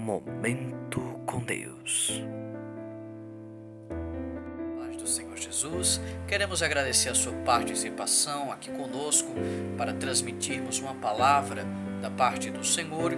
Momento com Deus. Paz do Senhor Jesus, queremos agradecer a sua participação aqui conosco para transmitirmos uma palavra da parte do Senhor,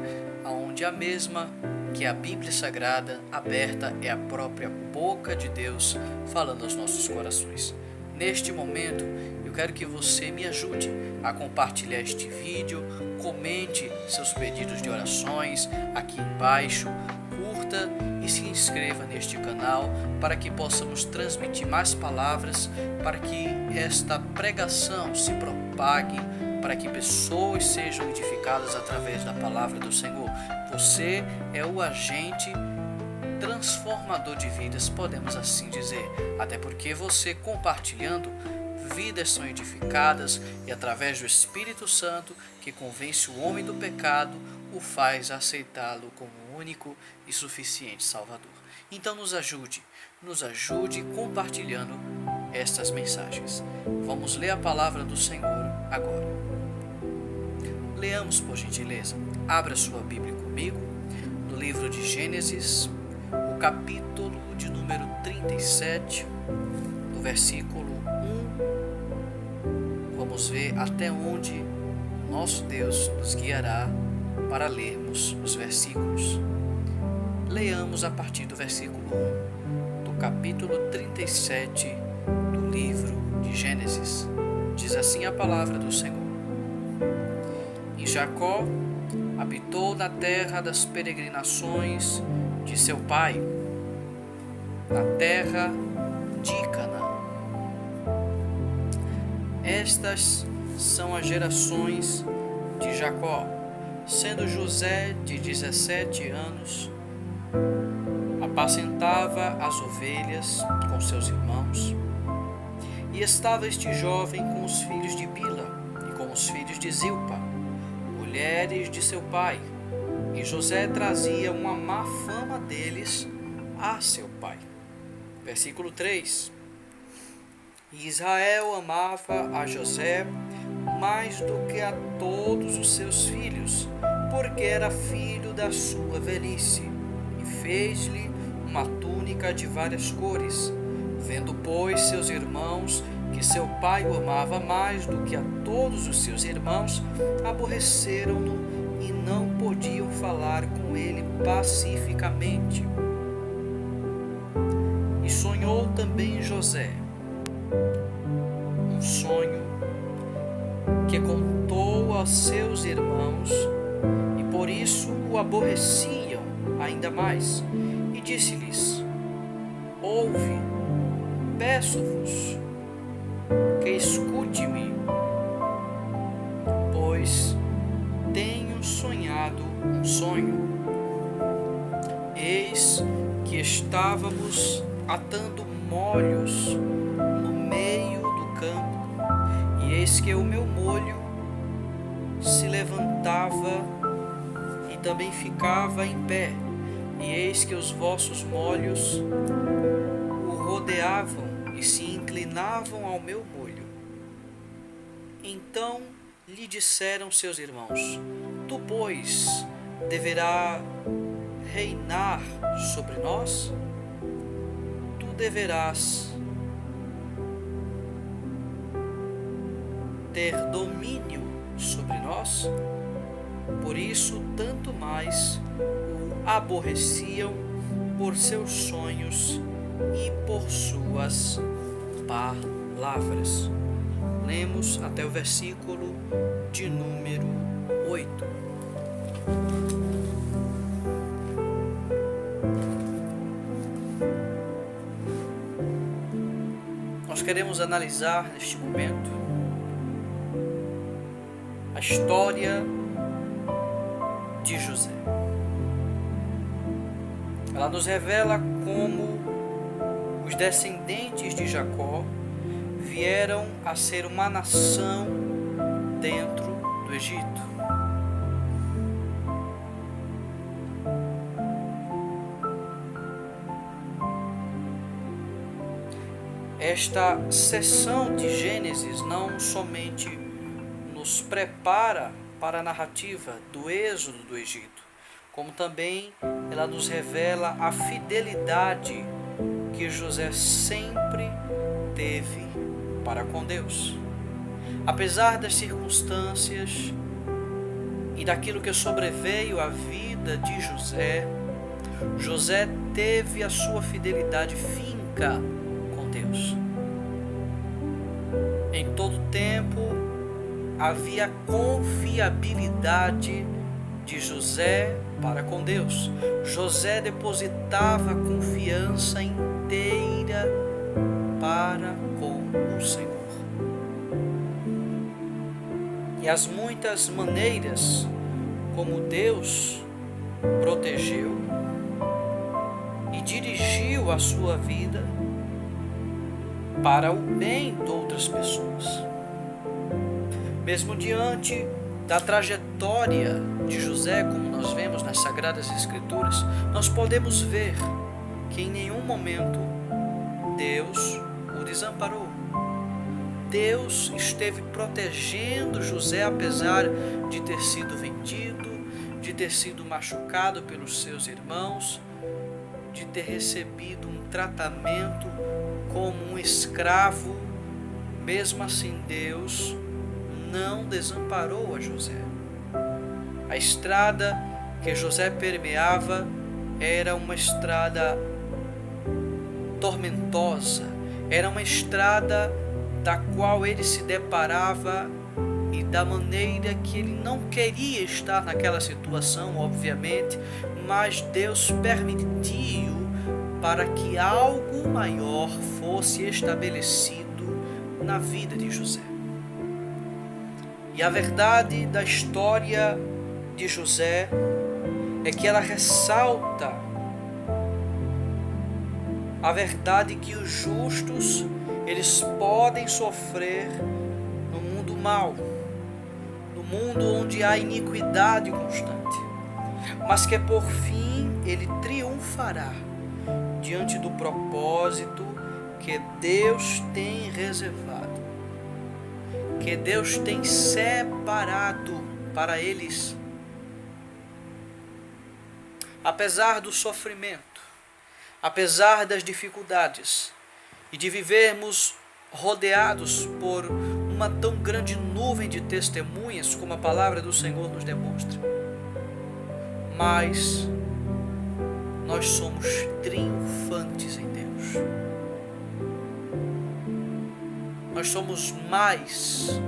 onde a mesma que a Bíblia Sagrada aberta é a própria boca de Deus falando aos nossos corações. Neste momento, eu quero que você me ajude a compartilhar este vídeo, comente seus pedidos de orações aqui embaixo, curta e se inscreva neste canal para que possamos transmitir mais palavras, para que esta pregação se propague, para que pessoas sejam edificadas através da palavra do Senhor. Você é o agente transformador de vidas, podemos assim dizer, até porque você compartilhando, vidas são edificadas e através do Espírito Santo que convence o homem do pecado, o faz aceitá-lo como único e suficiente Salvador. Então nos ajude compartilhando estas mensagens. Vamos ler a palavra do Senhor agora. Leamos, por gentileza. Abra sua Bíblia comigo no livro de Gênesis, o capítulo de número 37, do versículo 1. Vamos ver até onde nosso Deus nos guiará para lermos os versículos. Leamos a partir do versículo 1 do capítulo 37 do livro de Gênesis. Diz assim a palavra do Senhor. E Jacó habitou na terra das peregrinações de seu pai, na terra de Canaã. Estas são as gerações de Jacó, sendo José de 17 anos, apacentava as ovelhas com seus irmãos, e estava este jovem com os filhos de Bila e com os filhos de Zilpa, mulheres de seu pai, e José trazia uma má fama deles a seu pai. Versículo 3. E Israel amava a José mais do que a todos os seus filhos, porque era filho da sua velhice, e fez-lhe uma túnica de várias cores. Vendo, pois, seus irmãos que seu pai o amava mais do que a todos os seus irmãos, aborreceram-no e não podiam falar com ele pacificamente. E sonhou também José um sonho que contou a seus irmãos, e por isso o aborreciam ainda mais. E disse-lhes: ouve, peço-vos, que escute-me, pois tenho sonhado um sonho. Eis que estávamos atando molhos no meio do campo, e eis que o meu molho se levantava e também ficava em pé, e eis que os vossos molhos o rodeavam e se inclinavam ao meu molho. Então lhe disseram seus irmãos: tu, pois, deverá reinar sobre nós? Tu deverás ter domínio sobre nós? Por isso, tanto mais o aborreciam por seus sonhos e por suas palavras. Lemos até o versículo de número 8. Nós queremos analisar neste momento a história de José. Ela nos revela como os descendentes de Jacó vieram a ser uma nação dentro do Egito. Esta seção de Gênesis não somente nos prepara para a narrativa do êxodo do Egito, como também ela nos revela a fidelidade que José sempre teve para com Deus. Apesar das circunstâncias e daquilo que sobreveio à vida de José, José teve a sua fidelidade finca com Deus. Em todo tempo havia confiabilidade de José para com Deus. José depositava confiança inteira para com o Senhor. E as muitas maneiras como Deus protegeu e dirigiu a sua vida para o bem de outras pessoas. Mesmo diante da trajetória de José, como nós vemos nas Sagradas Escrituras, nós podemos ver que em nenhum momento Deus o desamparou. Deus esteve protegendo José, apesar de ter sido vendido, de ter sido machucado pelos seus irmãos, de ter recebido um tratamento como um escravo. Mesmo assim, Deus não desamparou a José. A estrada que José permeava era uma estrada tormentosa, era uma estrada da qual ele se deparava e da maneira que ele não queria estar naquela situação, obviamente, mas Deus permitiu para que algo maior fosse estabelecido na vida de José. E a verdade da história de José é que ela ressalta a verdade que os justos, eles podem sofrer no mundo mau, no mundo onde há iniquidade constante, mas que por fim ele triunfará diante do propósito que Deus tem reservado, que Deus tem separado para eles. Apesar do sofrimento, apesar das dificuldades e de vivermos rodeados por uma tão grande nuvem de testemunhas, como a palavra do Senhor nos demonstra, mas nós somos triunfantes em Deus. Nós somos mais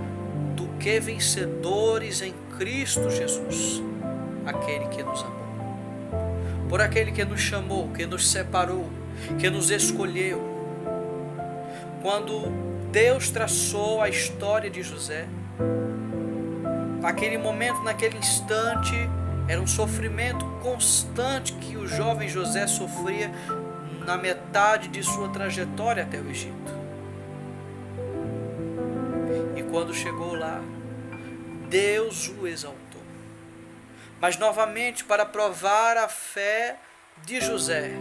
do que vencedores em Cristo Jesus, aquele que nos amou. Por aquele que nos chamou, que nos separou, que nos escolheu. Quando Deus traçou a história de José, naquele momento, naquele instante, era um sofrimento constante que o jovem José sofria na metade de sua trajetória até o Egito. E quando chegou lá, Deus o exaltou. Mas novamente, para provar a fé de José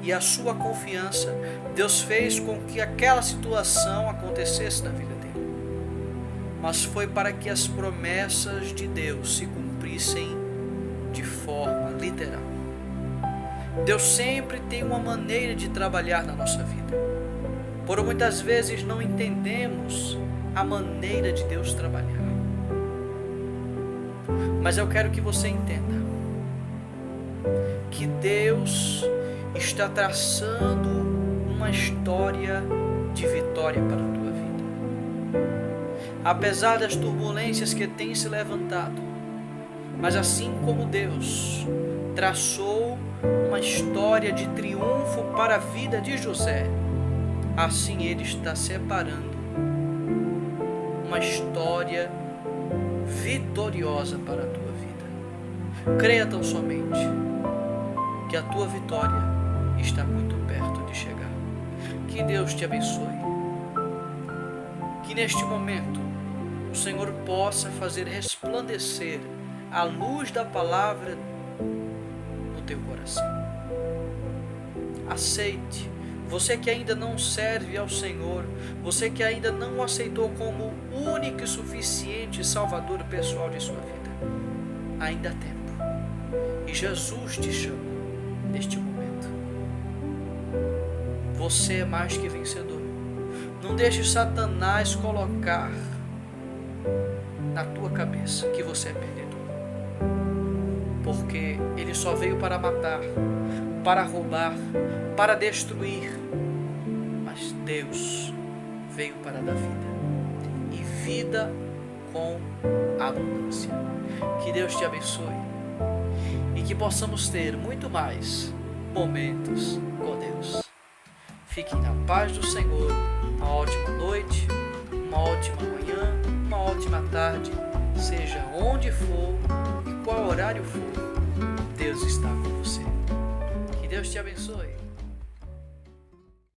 e a sua confiança, Deus fez com que aquela situação acontecesse na vida dele. Mas foi para que as promessas de Deus se cumprissem de forma literal. Deus sempre tem uma maneira de trabalhar na nossa vida. Por muitas vezes não entendemos a maneira de Deus trabalhar. Mas eu quero que você entenda que Deus está traçando uma história de vitória para a tua vida. Apesar das turbulências que têm se levantado, mas assim como Deus traçou uma história de triunfo para a vida de José, assim Ele está separando uma história vitoriosa para a tua vida. Creia tão somente que a tua vitória está muito perto de chegar. Que Deus te abençoe. Que neste momento o Senhor possa fazer resplandecer a luz da palavra no teu coração. Aceite. Você que ainda não serve ao Senhor, você que ainda não o aceitou como único e suficiente Salvador pessoal de sua vida, ainda há tempo. E Jesus te chama. neste momento. Você é mais que vencedor. Não deixe Satanás colocar na tua cabeça que você é perdedor. Porque ele só veio para matar, para roubar, para destruir. Mas Deus veio para dar vida. E vida com abundância. Que Deus te abençoe. E que possamos ter muito mais momentos com Deus. Fiquem na paz do Senhor. Uma ótima noite, uma ótima manhã, uma ótima tarde. Seja onde for e qual horário for, Deus está com você. Que Deus te abençoe.